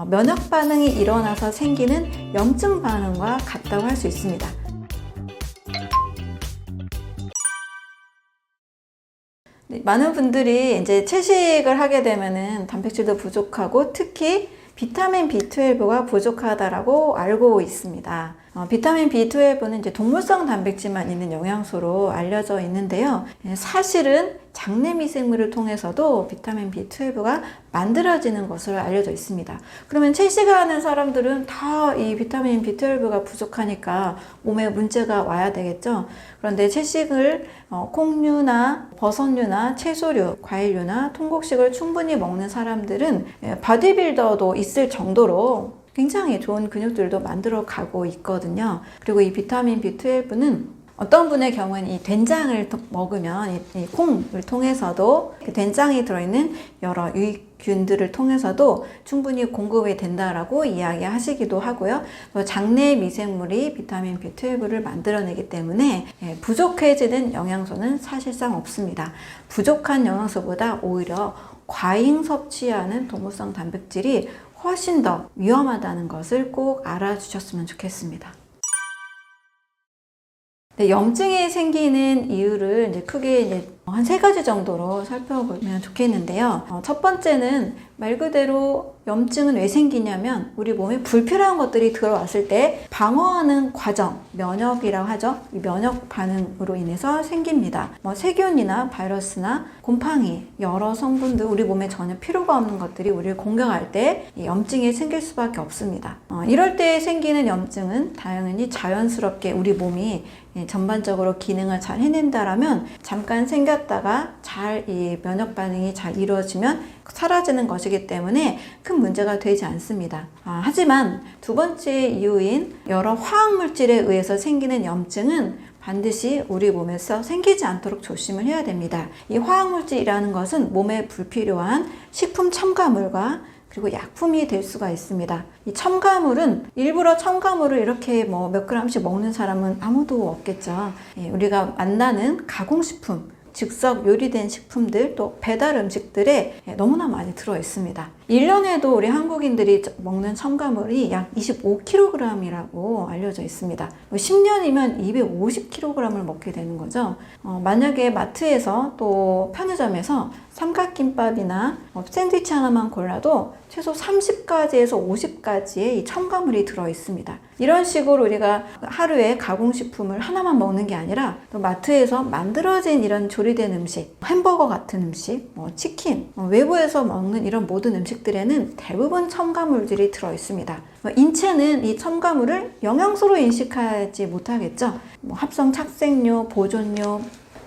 면역 반응이 일어나서 생기는 염증 반응과 같다고 할 수 있습니다. 많은 분들이 이제 채식을 하게 되면은 단백질도 부족하고 특히 비타민 B12가 부족하다라고 알고 있습니다. 비타민 B12는 이제 동물성 단백질만 있는 영양소로 알려져 있는데요. 사실은 장내 미생물을 통해서도 비타민 B12가 만들어지는 것으로 알려져 있습니다. 그러면 채식하는 사람들은 다 이 비타민 B12가 부족하니까 몸에 문제가 와야 되겠죠. 그런데 채식을 콩류나 버섯류나 채소류, 과일류나 통곡식을 충분히 먹는 사람들은 바디빌더도 있을 정도로 굉장히 좋은 근육들도 만들어 가고 있거든요. 그리고 이 비타민 B12는 어떤 분의 경우는 이 된장을 먹으면 이 콩을 통해서도 그 된장이 들어있는 여러 유익균들을 통해서도 충분히 공급이 된다라고 이야기하시기도 하고요. 장내 미생물이 비타민 B12를 만들어내기 때문에 부족해지는 영양소는 사실상 없습니다. 부족한 영양소보다 오히려 과잉 섭취하는 동물성 단백질이 훨씬 더 위험하다는 것을 꼭 알아주셨으면 좋겠습니다. 염증이 생기는 이유를 이제 크게 한 3가지 정도로 살펴보면 좋겠는데요. 첫 번째는 말 그대로 염증은 왜 생기냐면 우리 몸에 불필요한 것들이 들어왔을 때 방어하는 과정, 면역이라고 하죠. 이 면역 반응으로 인해서 생깁니다. 세균이나 바이러스나 곰팡이, 여러 성분들 우리 몸에 전혀 필요가 없는 것들이 우리를 공격할 때 염증이 생길 수밖에 없습니다. 이럴 때 생기는 염증은 당연히 자연스럽게 우리 몸이 전반적으로 기능을 잘 해낸다라면 잠깐 생겼다가 잘 이 면역 반응이 잘 이루어지면 사라지는 것이기 때문에 큰 문제가 되지 않습니다. 하지만 두 번째 이유인 여러 화학물질에 의해서 생기는 염증은 반드시 우리 몸에서 생기지 않도록 조심을 해야 됩니다. 이 화학물질이라는 것은 몸에 불필요한 식품 첨가물과 그리고 약품이 될 수가 있습니다. 이 첨가물은 일부러 첨가물을 이렇게 몇 그램씩 먹는 사람은 아무도 없겠죠. 우리가 만나는 가공식품, 즉석 요리된 식품들 또 배달 음식들에 너무나 많이 들어 있습니다. 1년에도 우리 한국인들이 먹는 첨가물이 약 25kg이라고 알려져 있습니다. 10년이면 250kg을 먹게 되는 거죠. 만약에 마트에서 또 편의점에서 삼각김밥이나 샌드위치 하나만 골라도 최소 30가지에서 50가지의 이 첨가물이 들어 있습니다. 이런 식으로 우리가 하루에 가공식품을 하나만 먹는 게 아니라 또 마트에서 만들어진 이런 조리된 음식, 햄버거 같은 음식, 치킨, 외부에서 먹는 이런 모든 음식들에는 대부분 첨가물들이 들어 있습니다. 인체는 이 첨가물을 영양소로 인식하지 못하겠죠. 합성 착색료, 보존료,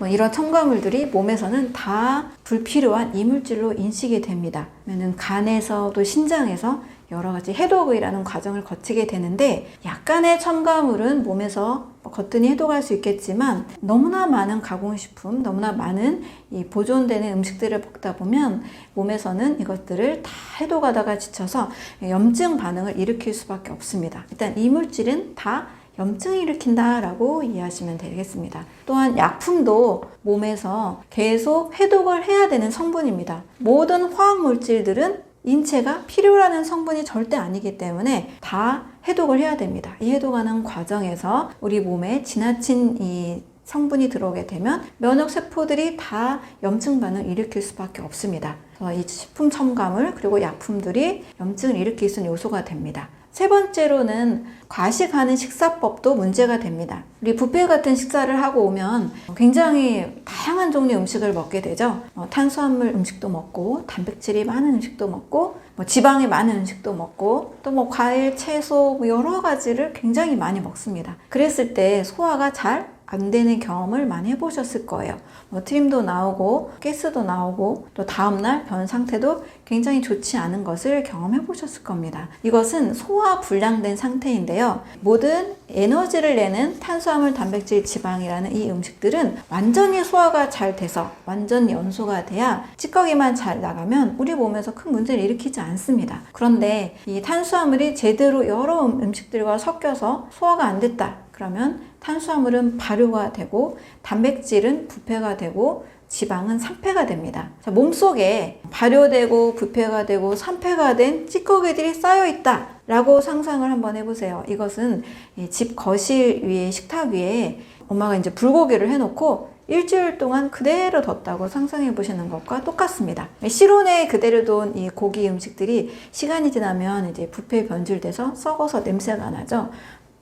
이런 첨가물들이 몸에서는 다 불필요한 이물질로 인식이 됩니다. 그러면 간에서 또 신장에서 여러 가지 해독이라는 과정을 거치게 되는데 약간의 첨가물은 몸에서 거뜬히 해독할 수 있겠지만 너무나 많은 가공식품, 너무나 많은 이 보존되는 음식들을 먹다 보면 몸에서는 이것들을 다 해독하다가 지쳐서 염증 반응을 일으킬 수밖에 없습니다. 일단 이물질은 다 염증을 일으킨다라고 이해하시면 되겠습니다. 또한 약품도 몸에서 계속 해독을 해야 되는 성분입니다. 모든 화학물질들은 인체가 필요로 성분이 절대 아니기 때문에 다 해독을 해야 됩니다. 이 해독하는 과정에서 우리 몸에 지나친 이 성분이 들어오게 되면 면역세포들이 다 염증 반응을 일으킬 수밖에 없습니다. 이 식품 첨가물 그리고 약품들이 염증을 일으킬 수 있는 요소가 됩니다. 세 번째로는 과식하는 식사법도 문제가 됩니다. 우리 뷔페 같은 식사를 하고 오면 굉장히 다양한 종류의 음식을 먹게 되죠. 탄수화물 음식도 먹고 단백질이 많은 음식도 먹고 지방이 많은 음식도 먹고 또 과일, 채소 여러 가지를 굉장히 많이 먹습니다. 그랬을 때 소화가 잘 안 되는 경험을 많이 해보셨을 거예요. 트림도 나오고 가스도 나오고 또 다음날 변 상태도 굉장히 좋지 않은 것을 경험해 보셨을 겁니다. 이것은 소화 불량된 상태인데요. 모든 에너지를 내는 탄수화물, 단백질, 지방이라는 이 음식들은 완전히 소화가 잘 돼서 완전 연소가 돼야 찌꺼기만 잘 나가면 우리 몸에서 큰 문제를 일으키지 않습니다. 그런데 이 탄수화물이 제대로 여러 음식들과 섞여서 소화가 안 됐다. 그러면 탄수화물은 발효가 되고 단백질은 부패가 되고 지방은 산패가 됩니다. 자, 몸속에 발효되고 부패가 되고 산패가 된 찌꺼기들이 쌓여 있다 라고 상상을 한번 해보세요. 이것은 집 거실 위에, 식탁 위에 엄마가 이제 불고기를 해놓고 일주일 동안 그대로 뒀다고 상상해 보시는 것과 똑같습니다. 실온에 그대로 둔 이 고기 음식들이 시간이 지나면 이제 부패 변질돼서 썩어서 냄새가 나죠.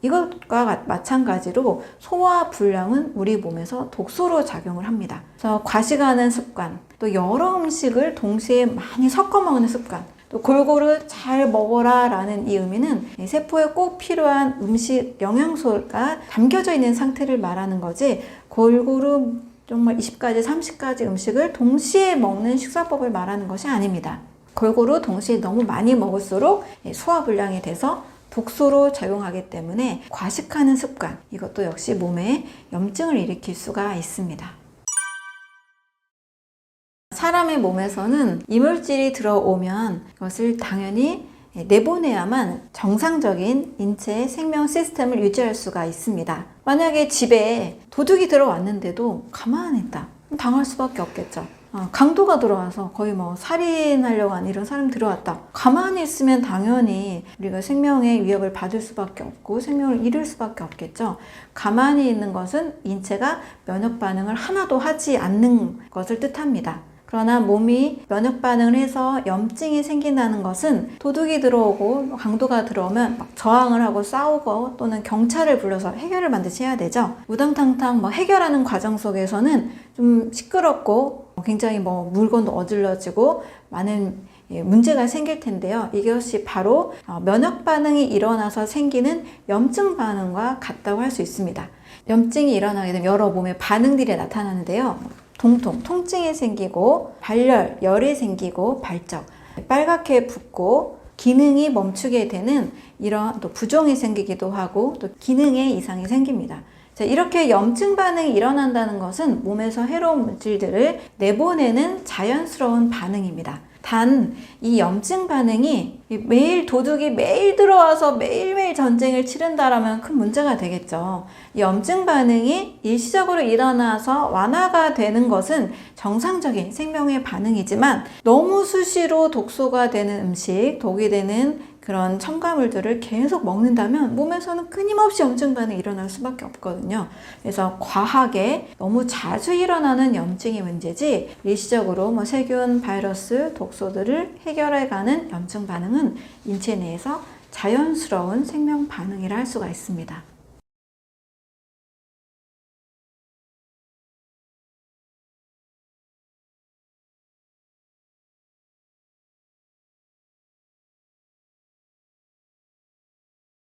이것과 마찬가지로 소화 불량은 우리 몸에서 독소로 작용을 합니다. 그래서 과식하는 습관, 또 여러 음식을 동시에 많이 섞어 먹는 습관, 또 골고루 잘 먹어라 라는 이 의미는 세포에 꼭 필요한 음식 영양소가 담겨져 있는 상태를 말하는 거지, 골고루 정말 20가지, 30가지 음식을 동시에 먹는 식사법을 말하는 것이 아닙니다. 골고루 동시에 너무 많이 먹을수록 소화불량이 돼서 독소로 작용하기 때문에 과식하는 습관, 이것도 역시 몸에 염증을 일으킬 수가 있습니다. 사람의 몸에서는 이물질이 들어오면 그것을 당연히 내보내야만 정상적인 인체의 생명 시스템을 유지할 수가 있습니다. 만약에 집에 도둑이 들어왔는데도 가만히 있다, 당할 수밖에 없겠죠. 강도가 들어와서 거의 뭐 살인하려고 하는 이런 사람이 들어왔다, 가만히 있으면 당연히 우리가 생명의 위협을 받을 수밖에 없고 생명을 잃을 수밖에 없겠죠. 가만히 있는 것은 인체가 면역 반응을 하나도 하지 않는 것을 뜻합니다. 그러나 몸이 면역 반응을 해서 염증이 생긴다는 것은 도둑이 들어오고 강도가 들어오면 막 저항을 하고 싸우고 또는 경찰을 불러서 해결을 반드시 해야 되죠. 우당탕탕 해결하는 과정 속에서는 좀 시끄럽고 굉장히 물건도 어질러지고 많은 문제가 생길 텐데요. 이것이 바로 면역 반응이 일어나서 생기는 염증 반응과 같다고 할 수 있습니다. 염증이 일어나게 되면 여러 몸의 반응들이 나타나는데요. 통증이 생기고 발열, 열이 생기고 발적, 빨갛게 붓고 기능이 멈추게 되는 이런 또 부종이 생기기도 하고 또 기능에 이상이 생깁니다. 자, 이렇게 염증 반응이 일어난다는 것은 몸에서 해로운 물질들을 내보내는 자연스러운 반응입니다. 단, 이 염증 반응이 매일 도둑이 매일 들어와서 매일매일 전쟁을 치른다라면 큰 문제가 되겠죠. 이 염증 반응이 일시적으로 일어나서 완화가 되는 것은 정상적인 생명의 반응이지만 너무 수시로 독소가 되는 음식, 독이 되는 그런 첨가물들을 계속 먹는다면 몸에서는 끊임없이 염증 반응이 일어날 수밖에 없거든요. 그래서 과하게 너무 자주 일어나는 염증이 문제지 일시적으로 세균, 바이러스, 독소들을 해결해가는 염증 반응은 인체 내에서 자연스러운 생명 반응이라 할 수가 있습니다.